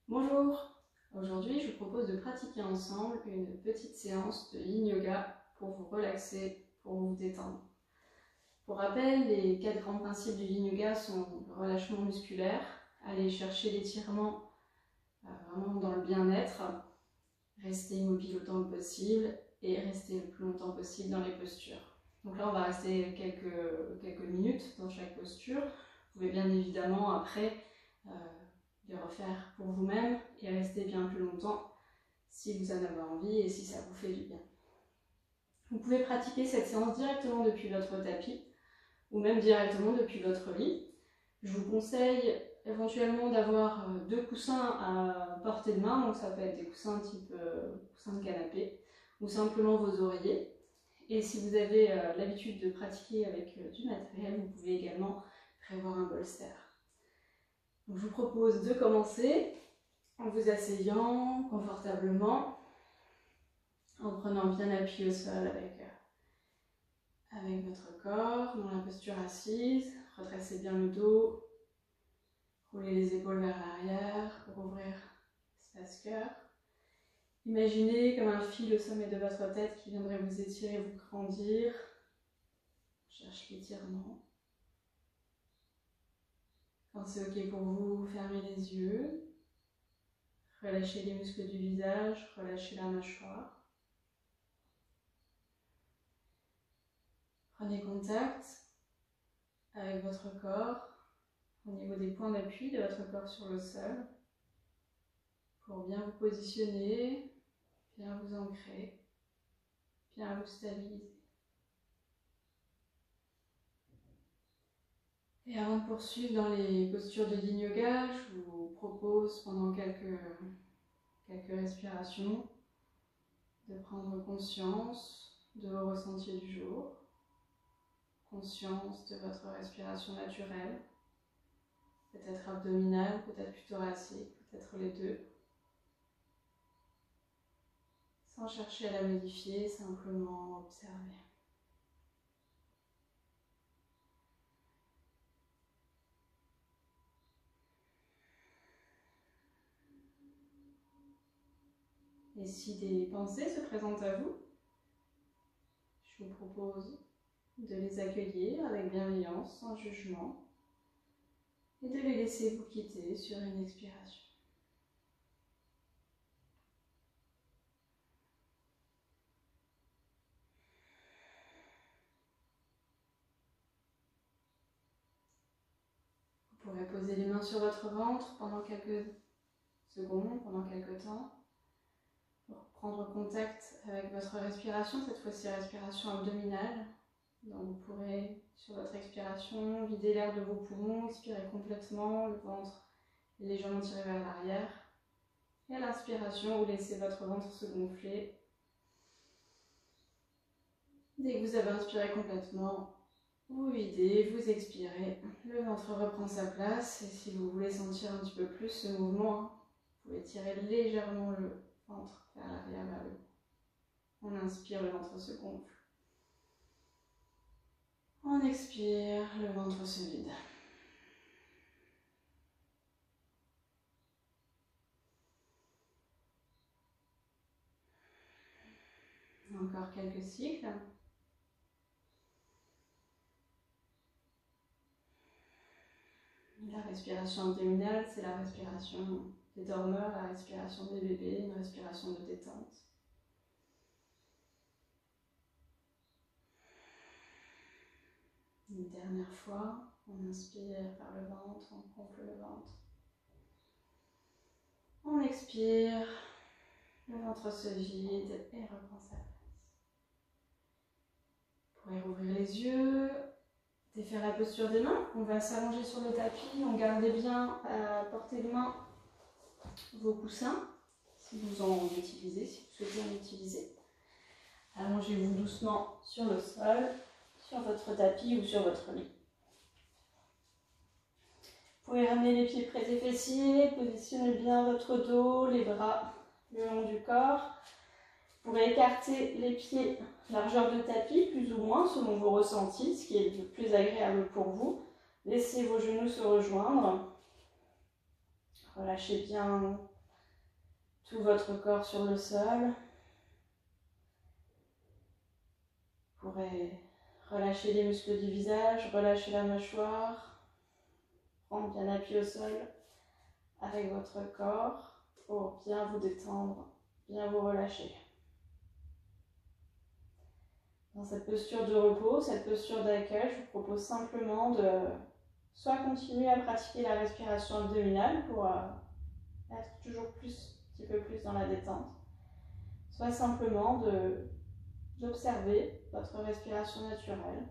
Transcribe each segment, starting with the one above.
Bonjour, aujourd'hui je vous propose de pratiquer ensemble une petite séance de Yin Yoga pour vous relaxer, pour vous détendre. Pour rappel, les 4 grands principes du Yin Yoga sont le relâchement musculaire, aller chercher l'étirement vraiment dans le bien-être, rester immobile autant que possible et rester le plus longtemps possible dans les postures. Donc là on va rester quelques minutes dans chaque posture. Vous pouvez bien évidemment après les refaire pour vous-même et rester bien plus longtemps si vous en avez envie et si ça vous fait du bien. Vous pouvez pratiquer cette séance directement depuis votre tapis ou même directement depuis votre lit. Je vous conseille éventuellement d'avoir 2 coussins à portée de main, donc ça peut être des coussins type coussin de canapé ou simplement vos oreillers. Et si vous avez l'habitude de pratiquer avec du matériel, vous pouvez également prévoir un bolster. Donc, je vous propose de commencer en vous asseyant confortablement, en prenant bien appui au sol avec votre corps, dans la posture assise. Retracez bien le dos, roulez les épaules vers l'arrière pour ouvrir l'espace cœur. Imaginez comme un fil au sommet de votre tête qui viendrait vous étirer, vous grandir. Cherchez l'étirement. Quand c'est ok pour vous, fermez les yeux. Relâchez les muscles du visage, relâchez la mâchoire. Prenez contact avec votre corps au niveau des points d'appui de votre corps sur le sol pour bien vous positionner, bien vous ancrer, bien vous stabiliser. Et avant de poursuivre dans les postures de Yin Yoga, je vous propose pendant quelques respirations de prendre conscience de vos ressentis du jour, conscience de votre respiration naturelle, peut-être abdominale, peut-être plus thoracique, peut-être les deux, sans chercher à la modifier, simplement observer. Et si des pensées se présentent à vous, je vous propose de les accueillir avec bienveillance, sans jugement, et de les laisser vous quitter sur une expiration. Vous pourrez poser les mains sur votre ventre pendant quelques secondes, pendant quelques temps, pour prendre contact avec votre respiration, cette fois-ci respiration abdominale. Donc vous pourrez, sur votre expiration, vider l'air de vos poumons, expirer complètement, le ventre légèrement tiré vers l'arrière. Et à l'inspiration, vous laissez votre ventre se gonfler. Dès que vous avez inspiré complètement, vous videz, vous expirez, le ventre reprend sa place. Et si vous voulez sentir un petit peu plus ce mouvement, vous pouvez tirer légèrement le ventre vers l'arrière, vers le haut. On inspire, le ventre se gonfle. On expire, le ventre se vide. Encore quelques cycles. La respiration abdominale, c'est la respiration des dormeurs, la respiration des bébés, une respiration de détente. Une dernière fois, on inspire par le ventre, on gonfle le ventre. On expire, le ventre se vide et reprend sa place. Vous pourrez rouvrir les yeux, défaire la posture des mains. On va s'allonger sur le tapis, on garde bien à portée de main vos coussins, si vous en utilisez, si vous souhaitez en utiliser. Allongez-vous doucement sur le sol, sur votre tapis ou sur votre lit. Vous pouvez ramener les pieds près des fessiers, positionnez bien votre dos, les bras le long du corps. Vous pourrez écarter les pieds largeur de tapis, plus ou moins, selon vos ressentis, ce qui est le plus agréable pour vous. Laissez vos genoux se rejoindre. Relâchez bien tout votre corps sur le sol. Vous pourrez relâcher les muscles du visage, relâcher la mâchoire, prendre bien appui au sol avec votre corps pour bien vous détendre, bien vous relâcher. Dans cette posture de repos, cette posture d'accueil, je vous propose simplement de soit continuer à pratiquer la respiration abdominale pour être toujours un petit peu plus dans la détente, soit simplement d'observer votre respiration naturelle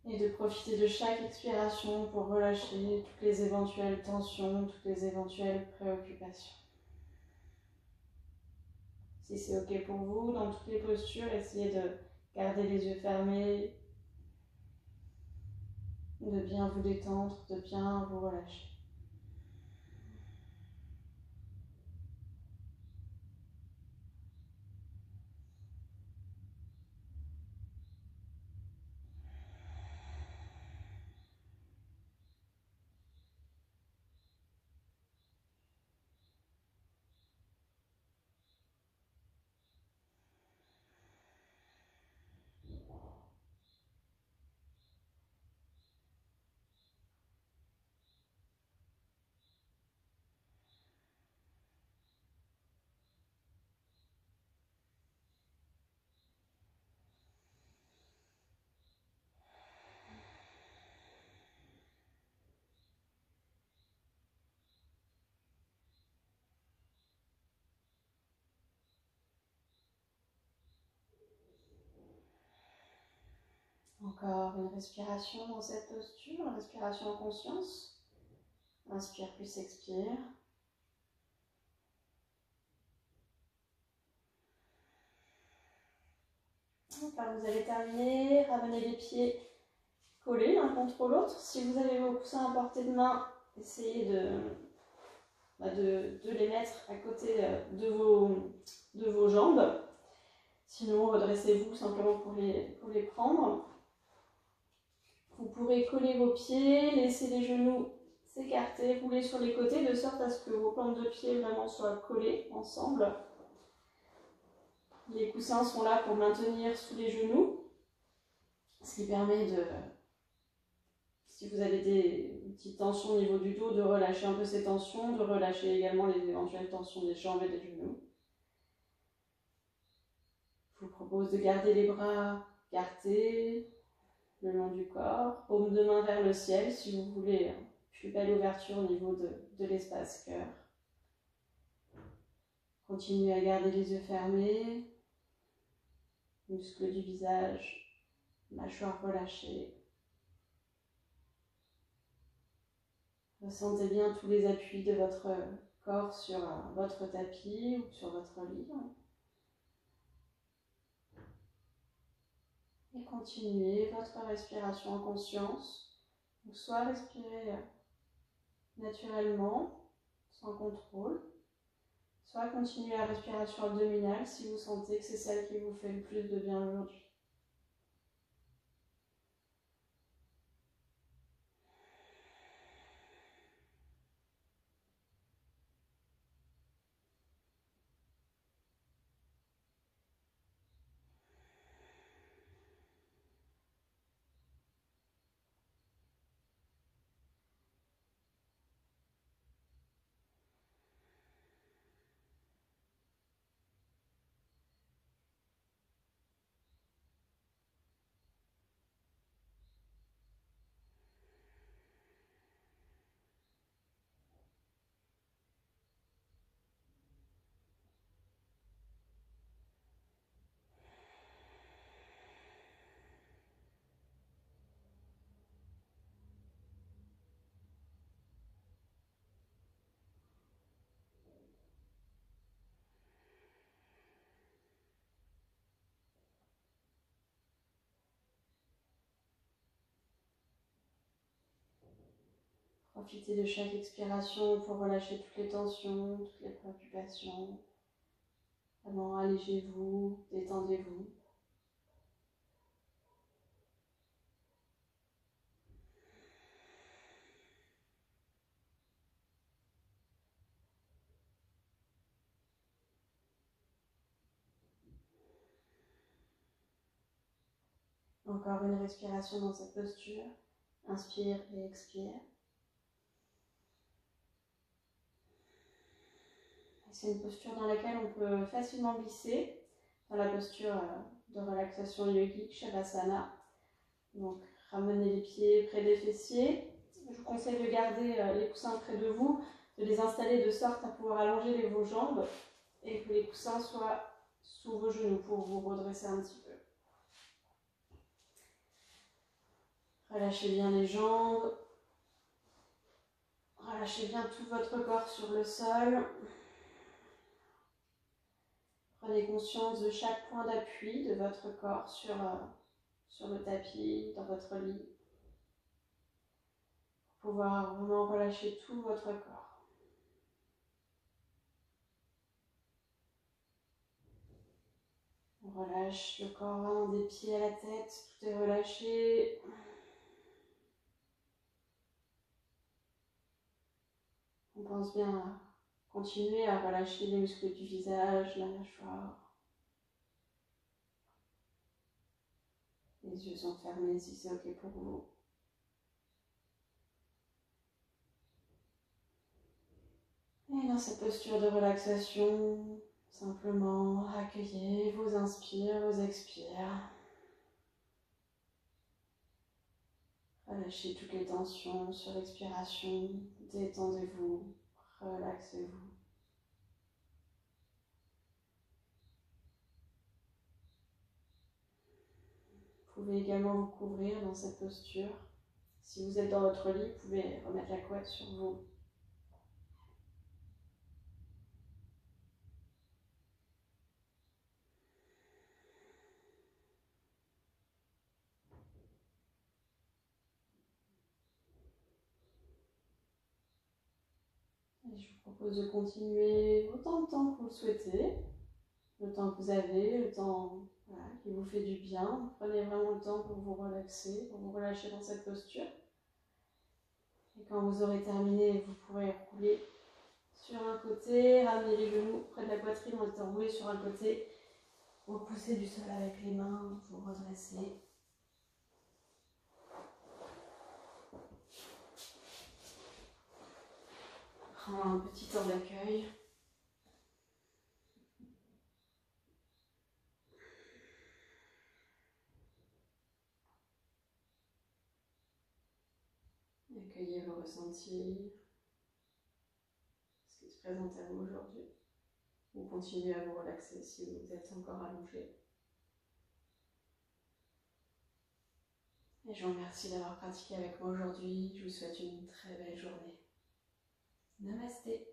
et de profiter de chaque expiration pour relâcher toutes les éventuelles tensions, toutes les éventuelles préoccupations. Si c'est ok pour vous, dans toutes les postures, essayez de garder les yeux fermés, de bien vous détendre, de bien vous relâcher. Encore une respiration dans cette posture, une respiration en conscience. Inspire puis expire. Quand vous avez terminé, ramenez les pieds collés l'un contre l'autre. Si vous avez vos coussins à portée de main, essayez de les mettre à côté de vos jambes. Sinon, redressez-vous simplement pour les prendre. Vous pourrez coller vos pieds, laisser les genoux s'écarter, rouler sur les côtés de sorte à ce que vos plantes de pied vraiment soient collées ensemble. Les coussins sont là pour maintenir sous les genoux, ce qui permet de, si vous avez des petites tensions au niveau du dos, de relâcher un peu ces tensions, de relâcher également les éventuelles tensions des jambes et des genoux. Je vous propose de garder les bras écartés le long du corps, paume de main vers le ciel si vous voulez plus belle ouverture au niveau de l'espace cœur. Continuez à garder les yeux fermés, muscles du visage, mâchoire relâchée. Ressentez bien tous les appuis de votre corps sur votre tapis ou sur votre lit. Et continuez votre respiration en conscience. Donc soit respirez naturellement, sans contrôle, soit continuez la respiration abdominale si vous sentez que c'est celle qui vous fait le plus de bien aujourd'hui. Profitez de chaque expiration pour relâcher toutes les tensions, toutes les préoccupations. Vraiment, allégez-vous, détendez-vous. Encore une respiration dans cette posture. Inspire et expire. C'est une posture dans laquelle on peut facilement glisser dans la posture de relaxation yogique, Shavasana. Donc, ramenez les pieds près des fessiers. Je vous conseille de garder les coussins près de vous, de les installer de sorte à pouvoir allonger vos jambes et que les coussins soient sous vos genoux pour vous redresser un petit peu. Relâchez bien les jambes. Relâchez bien tout votre corps sur le sol. Prenez conscience de chaque point d'appui de votre corps sur le tapis, dans votre lit. Pour pouvoir vraiment relâcher tout votre corps. On relâche le corps vraiment des pieds à la tête, tout est relâché. On pense bien à continuer à relâcher les muscles du visage, la mâchoire. Les yeux sont fermés si c'est ok pour vous. Et dans cette posture de relaxation, simplement accueillez vos inspires, vos expires. Relâchez toutes les tensions sur l'expiration, détendez-vous, relaxez-vous. Vous pouvez également vous couvrir dans cette posture. Si vous êtes dans votre lit, vous pouvez remettre la couette sur vous. Et je vous propose de continuer autant de temps que vous le souhaitez, le temps que vous avez, le temps qui vous fait du bien. Prenez vraiment le temps pour vous relaxer, pour vous relâcher dans cette posture. Et quand vous aurez terminé, vous pourrez rouler sur un côté, ramener les genoux près de la poitrine, rouler sur un côté, repousser du sol avec les mains, vous redresser. Prends un petit temps d'accueil. Accueillez vos ressentis, ce qui se présente à vous aujourd'hui. Ou continuez à vous relaxer si vous êtes encore allongé. Et je vous remercie d'avoir pratiqué avec moi aujourd'hui. Je vous souhaite une très belle journée. Namasté.